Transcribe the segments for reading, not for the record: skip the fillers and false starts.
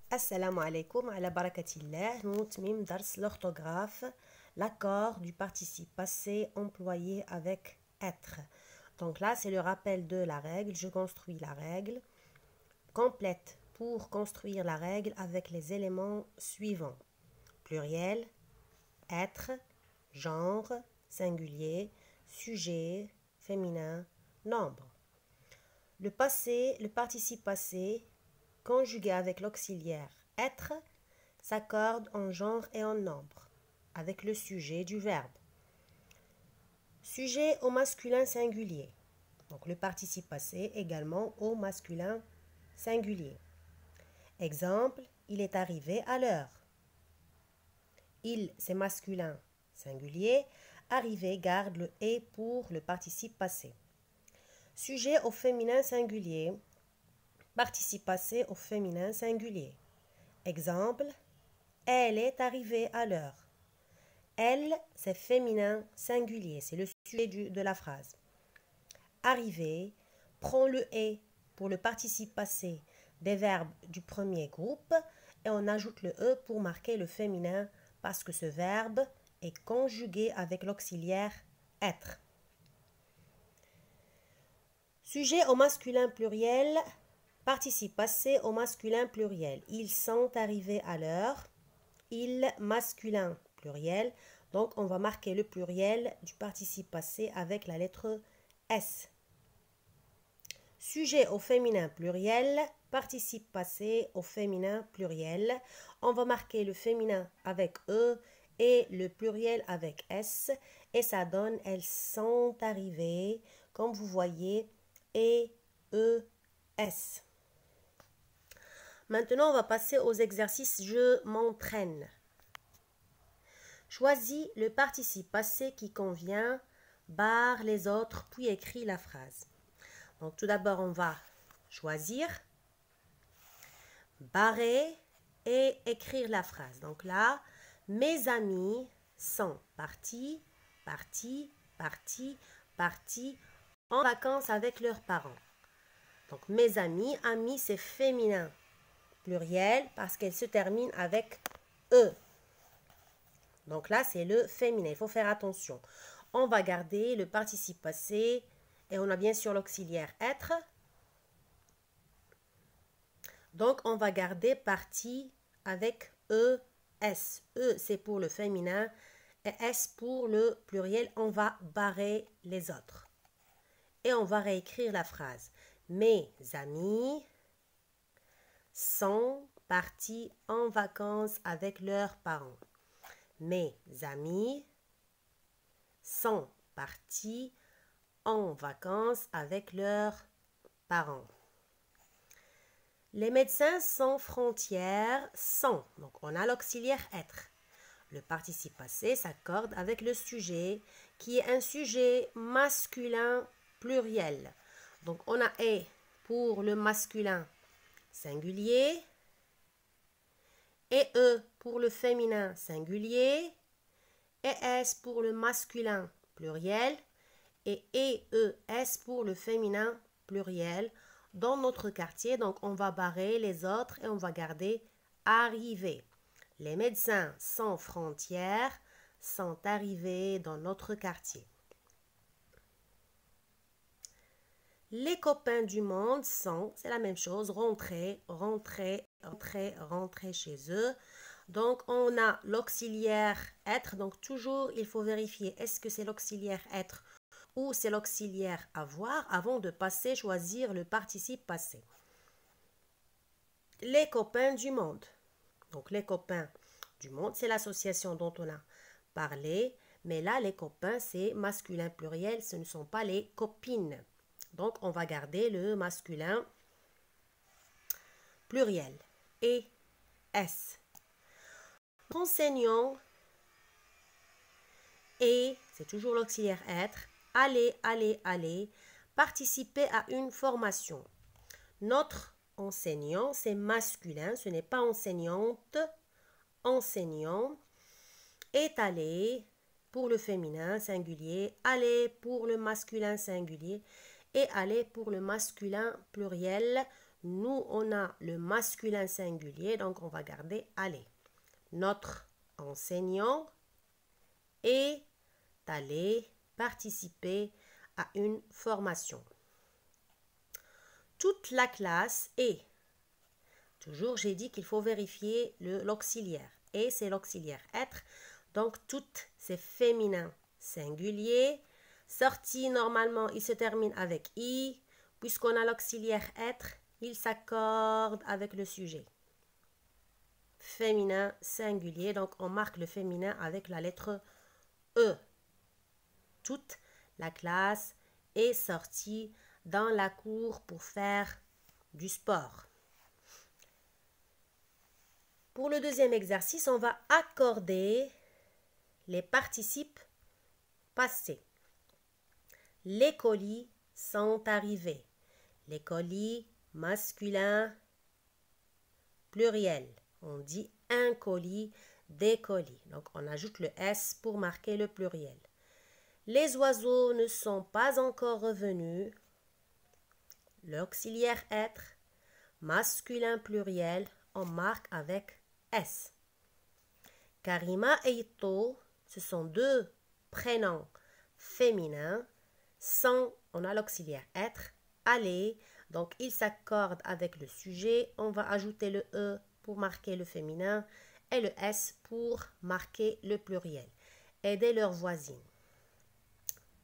Assalamu alaikum ala barakatillah. Nous تميم درس l'orthographe, l'accord du participe passé employé avec être. Donc là, c'est le rappel de la règle. Je construis la règle complète pour construire la règle avec les éléments suivants. Pluriel, être, genre, singulier, sujet, féminin, nombre. Le passé, le participe passé, conjugué avec l'auxiliaire être, s'accorde en genre et en nombre, avec le sujet du verbe. Sujet au masculin singulier. Donc le participe passé également au masculin singulier. Exemple, il est arrivé à l'heure. Il, c'est masculin singulier. Arrivé garde le est pour le participe passé. Sujet au féminin singulier. Participe passé au féminin singulier. Exemple, elle est arrivée à l'heure. Elle, c'est féminin singulier, c'est le sujet de la phrase. Arriver, prend le est pour le participe passé des verbes du premier groupe et on ajoute le e pour marquer le féminin parce que ce verbe est conjugué avec l'auxiliaire être. Sujet au masculin pluriel. Participe passé au masculin pluriel. Ils sont arrivés à l'heure. Il masculin pluriel. Donc, on va marquer le pluriel du participe passé avec la lettre S. Sujet au féminin pluriel. Participe passé au féminin pluriel. On va marquer le féminin avec E et le pluriel avec S. Et ça donne elles sont arrivées. Comme vous voyez, et E, S. Maintenant, on va passer aux exercices « Je m'entraîne ». Choisis le participe passé qui convient, barre les autres, puis écris la phrase. Donc, tout d'abord, on va choisir, barrer et écrire la phrase. Donc là, mes amis sont partis en vacances avec leurs parents. Donc, mes amis, amis, c'est féminin pluriel parce qu'elle se termine avec E. Donc là, c'est le féminin. Il faut faire attention. On va garder le participe passé et on a bien sûr l'auxiliaire être. Donc, on va garder partie avec E, S. E, c'est pour le féminin et S pour le pluriel. On va barrer les autres. Et on va réécrire la phrase. Mes amis sont partis en vacances avec leurs parents. Mes amis sont partis en vacances avec leurs parents. Les médecins sans frontières sont. Donc, on a l'auxiliaire être. Le participe passé s'accorde avec le sujet qui est un sujet masculin pluriel. Donc, on a est pour le masculin singulier et E pour le féminin singulier et S pour le masculin pluriel et S pour le féminin pluriel dans notre quartier. Donc, on va barrer les autres et on va garder arriver. Les médecins sans frontières sont arrivés dans notre quartier. Les copains du monde sont, c'est la même chose, rentrer chez eux. Donc, on a l'auxiliaire être. Donc, toujours, il faut vérifier est-ce que c'est l'auxiliaire être ou c'est l'auxiliaire avoir avant de passer, choisir le participe passé. Les copains du monde. Donc, les copains du monde, c'est l'association dont on a parlé. Mais là, les copains, c'est masculin pluriel, ce ne sont pas les copines. Donc, on va garder le masculin pluriel. Et S. Enseignant. Et, c'est toujours l'auxiliaire être. Aller. Participer à une formation. Notre enseignant, c'est masculin. Ce n'est pas enseignante. Enseignant. Est allé pour le féminin singulier. Aller pour le masculin singulier. Et aller pour le masculin pluriel. nous, on a le masculin singulier, donc on va garder aller. Notre enseignant est allé participer à une formation. Toute la classe est. Toujours, j'ai dit qu'il faut vérifier l'auxiliaire. Et c'est l'auxiliaire être. Donc, toute, c'est féminin singulier. Sorti, normalement, il se termine avec i. Puisqu'on a l'auxiliaire être, il s'accorde avec le sujet. Féminin singulier. Donc, on marque le féminin avec la lettre E. Toute la classe est sortie dans la cour pour faire du sport. Pour le deuxième exercice, on va accorder les participes passés. Les colis sont arrivés. Les colis masculin pluriel. On dit un colis, des colis. Donc on ajoute le S pour marquer le pluriel. Les oiseaux ne sont pas encore revenus. L'auxiliaire être, masculin pluriel, on marque avec S. Karima et Ito, ce sont deux prénoms féminins. Sans, on a l'auxiliaire être, aller. Donc, ils s'accordent avec le sujet. On va ajouter le E pour marquer le féminin et le S pour marquer le pluriel. Aider leur voisine.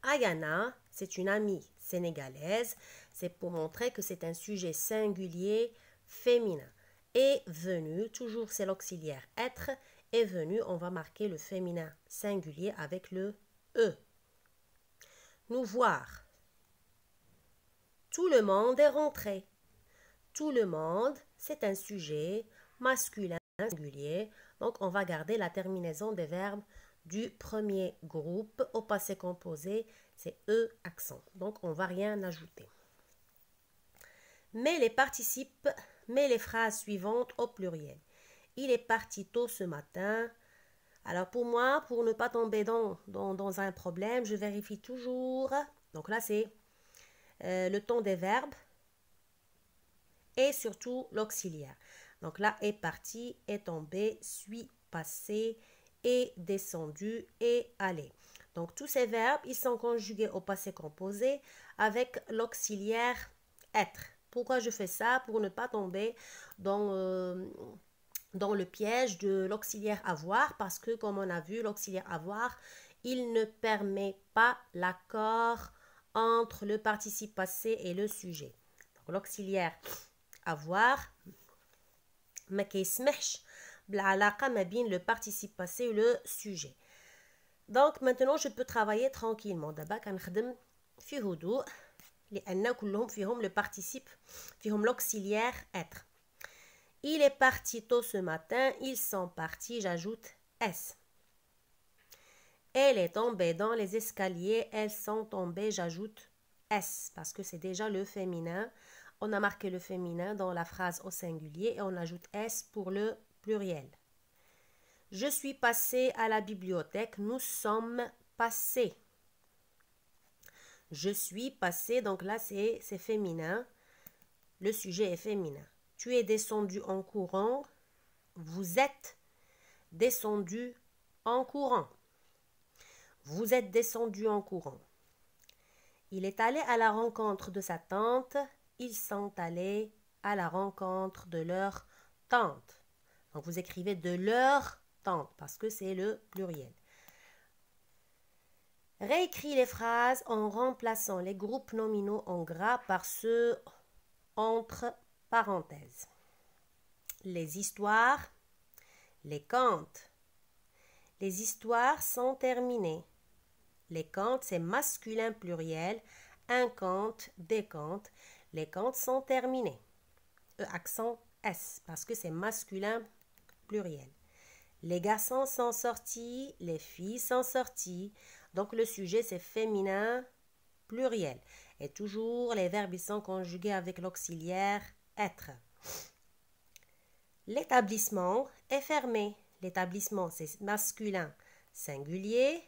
Ayana, c'est une amie sénégalaise. C'est pour montrer que c'est un sujet singulier féminin. Est venu, toujours c'est l'auxiliaire être. Est venu, on va marquer le féminin singulier avec le E. Nous voir. Tout le monde est rentré. Tout le monde, c'est un sujet masculin singulier. Donc, on va garder la terminaison des verbes du premier groupe. Au passé composé, c'est E accent. Donc, on ne va rien ajouter. Mais les participes, mais les phrases suivantes au pluriel. Il est parti tôt ce matin. Alors pour moi, pour ne pas tomber dans un problème, je vérifie toujours. Donc là, c'est le ton des verbes et surtout l'auxiliaire. Donc là, est parti, est tombé, suis, passé, est descendu, est allé. Donc tous ces verbes, ils sont conjugués au passé composé avec l'auxiliaire être. Pourquoi je fais ça? Pour ne pas tomber dans le piège de l'auxiliaire avoir, parce que comme on a vu, l'auxiliaire avoir, il ne permet pas l'accord entre le participe passé et le sujet. Donc l'auxiliaire avoir ما كيسمحش بالعلاقة ما بين le participe passé et le sujet. Donc maintenant je peux travailler tranquillement. دابا كنخدم في هدوء لأن كلهم فيهم le participe فيهم l'auxiliaire être. Il est parti tôt ce matin, ils sont partis, j'ajoute S. Elle est tombée dans les escaliers, elles sont tombées, j'ajoute S, parce que c'est déjà le féminin. On a marqué le féminin dans la phrase au singulier et on ajoute S pour le pluriel. Je suis passé à la bibliothèque, nous sommes passés. Je suis passé, donc là c'est féminin, le sujet est féminin. Tu es descendu en courant. Vous êtes descendu en courant. Vous êtes descendu en courant. Il est allé à la rencontre de sa tante. Ils sont allés à la rencontre de leur tante. Donc vous écrivez de leur tante parce que c'est le pluriel. Réécris les phrases en remplaçant les groupes nominaux en gras par ceux entre parenthèses. Les histoires, les contes. Les histoires sont terminées. Les contes, c'est masculin pluriel. Un conte, des contes. Les contes sont terminés. Accent S, parce que c'est masculin pluriel. Les garçons sont sortis, les filles sont sorties. Donc le sujet, c'est féminin pluriel. Et toujours, les verbes ils sont conjugués avec l'auxiliaire être. L'établissement est fermé. L'établissement, c'est masculin singulier.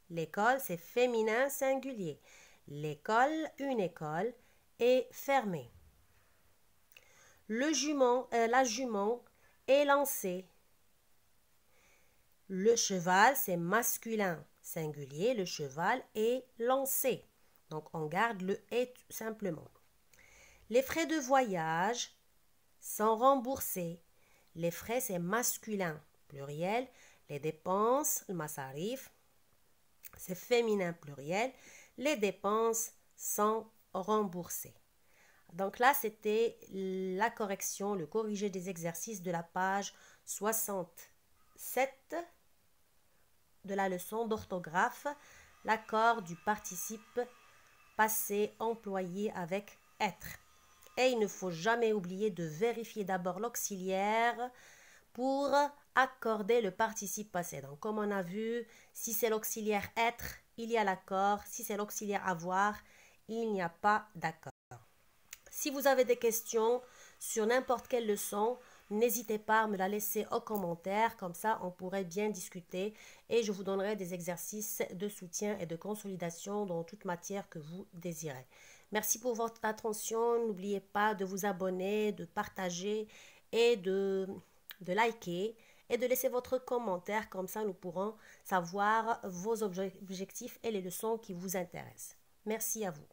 L'école, c'est féminin singulier. L'école, une école, est fermée. la jument est lancée. Le cheval, c'est masculin singulier. Le cheval est lancé. Donc, on garde le « est » simplement. Les frais de voyage sont remboursés. Les frais, c'est masculin pluriel. Les dépenses, le masarif, c'est féminin pluriel. Les dépenses sont remboursées. Donc là, c'était la correction, le corrigé des exercices de la page 67 de la leçon d'orthographe, l'accord du participe passé employé avec être. Et il ne faut jamais oublier de vérifier d'abord l'auxiliaire pour accorder le participe passé. Donc, comme on a vu, si c'est l'auxiliaire être, il y a l'accord. Si c'est l'auxiliaire avoir, il n'y a pas d'accord. Si vous avez des questions sur n'importe quelle leçon, n'hésitez pas à me la laisser en commentaire, comme ça on pourrait bien discuter et je vous donnerai des exercices de soutien et de consolidation dans toute matière que vous désirez. Merci pour votre attention, n'oubliez pas de vous abonner, de partager et de liker et de laisser votre commentaire, comme ça nous pourrons savoir vos objectifs et les leçons qui vous intéressent. Merci à vous.